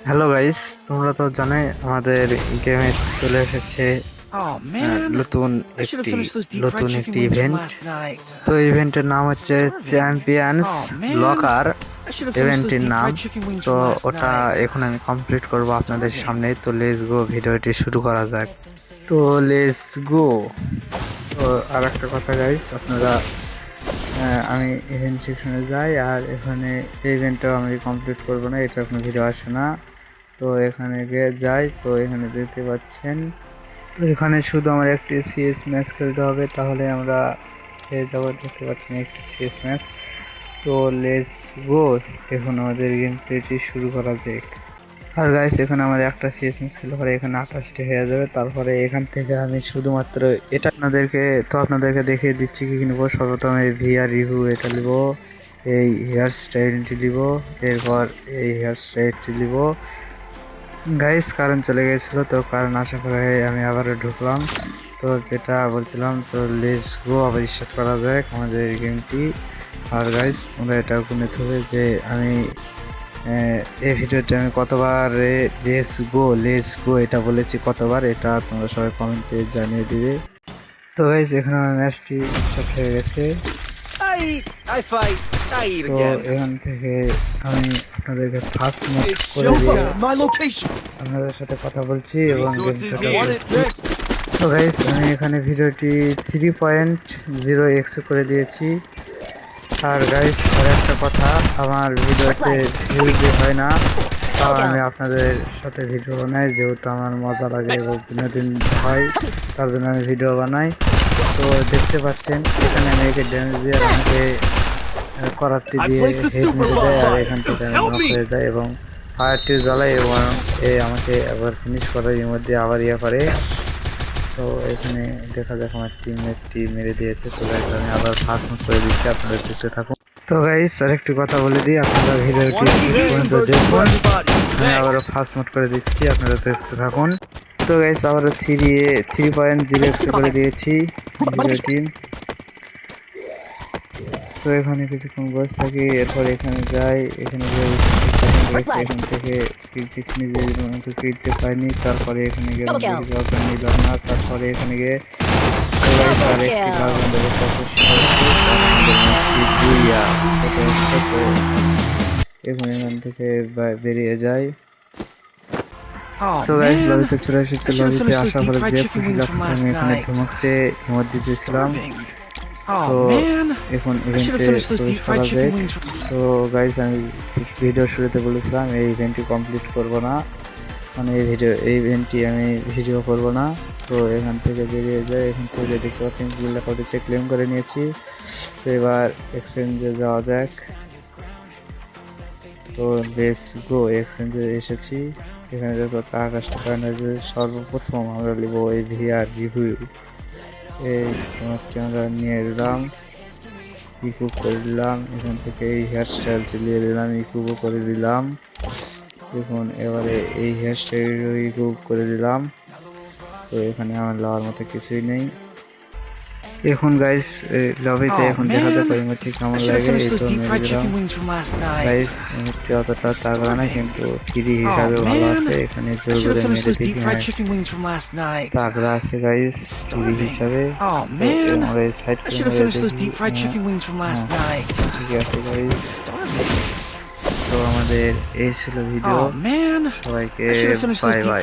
Hello guys, তোমরা তো জানোই আমাদের গেমে চলে এসেছে Oh man, নতুন I should have একটি finished those deep fried chicken wings from event. last night. তো ইভেন্টের নাম হচ্ছে champions Oh man, locker I should have finished those ইভেন্টের deep নাম। fried chicken wings তো from last ওটা night. এখন আমি কমপ্লিট করব আপনাদের Starving. সামনে। তো লেটস গো, ভিডিওটি শুরু করা যাক। তো লেটস গো। তো আর একটা কথা গাইস, আপনারা আমি ইভেন্ট সেকশনে যাই, আর এখানে এই ইভেন্টটাও আমি কমপ্লিট করব না, এটা কোনো ভিডিও আসে না। তো এখানে গিয়ে যাই, তো এখানে দেখতে পাচ্ছেন, তো এখানে শুধু আমার একটি সিএস ম্যাচ খেলতে হবে, তাহলে আমরা পেয়ে যাব। দেখতে পাচ্ছেন একটি সিএস ম্যাচ। তো লেটস গো, এখন আমাদের গেম প্লেটি শুরু করা যাক। আর গাইস, এখানে আমার একটা সিএস ম্যাচ খেলে পরে এখানে 28টি হয়ে যাবে। তারপরে এখান থেকে আমি শুধুমাত্র এটা আপনাদেরকে দেখিয়ে দিচ্ছি কি কিনবো। সর্বপ্রথমে ভিআর রিভিউ এটা নিব, এই হেয়ার স্টাইলটি নিব, এরপর এই হেয়ার স্টাইলটি নিব। গাইস কারেন্ট চলে গেছিলো, তো কারেন্ট আসার পরে আমি আবারও ঢুকলাম। তো যেটা বলছিলাম, তো লেটস গো, আবার স্টার্ট করা যায় আমাদের গেমটি। আর গাইস, তোমরা এটাও গুনে থাকবে যে আমি এই ভিডিওতে আমি কতবার লেটস গো এটা বলেছি, কতবার, এটা তোমরা সবাই কমেন্টে জানিয়ে দিবে। তো গাইস, এখানে আমার ম্যাচটি স্টার্ট হয়ে গেছে। I fight, I eat তো again. এখান থেকে আমি আপনাদেরকে ফার্স্ট মোড It's করে দিয়ে showtime. My location. আপনাদের সাথে কথা বলছি এবং Resources গেমটা here. বলছি। তো গাইস, আমি এখানে ভিডিওটি 3.0x করে দিয়েছি। আর গাইস, আর একটা কথা, আমার ভিডিওতে ভিউ যে হয় না, তাও আমি আপনাদের সাথে ভিডিও বানাই, যেহেতু আমার মজা লাগে এবং বিনোদন হয়, তার জন্য আমি ভিডিও বানাই। তো দেখতে পাচ্ছেন এখানে আমি একে ড্যামেজ দিয়ে আর আমাকে করারটি দিয়ে হেড মেরে দেয়, আর এখান থেকে আমি নক হয়ে যায় এবং ফায়ারটি জ্বালাই এবং আমাকে আবার ফিনিশ করার মধ্যে আবার করে। তো এখানে দেখা যাক আমার টিমমেটটি মেরে দিয়েছে। তো গাইস, আমি আবার ফার্স্ট মোড করে দিচ্ছি, আপনারা দেখতে থাকুন। তো গাইস, আরেকটি কথা বলে দিই, আপনারা ভিডিওটি শেষ পর্যন্ত দেখুন। আমি আবারও ফার্স্ট মোড করে দিচ্ছি, আপনারা দেখতে থাকুন। তো গাইস, আবারও 3.0x করে দিয়েছি ভিডিওটি। তো এখানে কিছুক্ষণ বসে থাকি, এরপর এখানে যাই, এখানে এখান থেকে কিনতে পাইনি। তারপরে এখানে গিয়ে নিলাম না। তারপরে এখানে গিয়ে এখান থেকে বেরিয়ে যায়। Oh তো গাইস, man, লবিতে চলে এসেছে। I should have লবিতে finished those আসার deep পরে fried যে chicken খুশি wings লাগছে, from আমি last এখানে night. ধুমকসে ইমোট দিতেছিলাম। Starving. তো Oh man, এখন I should have ইভেন্টে finished those প্রবেশ deep করা fried যায়। chicken wings from. তো গাইস, আমি ভিডিও শুরুতে বলেছিলাম এই ইভেন্টটি কমপ্লিট করব না, মানে এই ইভেন্টটি আমি ভিডিও করব না। তো এখান থেকে বেরিয়ে যায়। এখান থেকে দেখতে পাচ্ছেন লেখা উঠেছে ক্লেম করে নিয়েছি। তো এবার এক্সচেঞ্জে যাওয়া যাক। তো লেটস গো, এক্সচেঞ্জে এসেছি। এখানে দেখো 4 টাকা সর্বপ্রথম আমরা নিব এই ভিআর রিভিউ। এই তোমারটি আমরা নিয়ে এলাম, ইকুব করে দিলাম। এখান থেকে এই হেয়ার স্টাইল চালিয়ে দিলাম, ইকুবও করে দিলাম। দেখুন, এবারে এই হেয়ার স্টাইলও ইকুব করে দিলাম। তো এখানে আমার লওয়ার মতো কিছুই নেই। এখন গাইস, লবিতে এখন দেখা যাক ইমোটটি কেমন লাগে। এই তো মেরে দিলাম গাইস, ইমোটটি অতটা তাগড়া না, কিন্তু ফ্রি হিসাবে ভালো আছে। এখানে জোর করে মেরে দেখি, তাগড়া আছে গাইস ফ্রি হিসাবে। আমরা এই সাইড করে মেরে দেখি। ঠিক আছে গাইস, তো আমাদের এই ছিল ভিডিও। সবাইকে বাই বাই।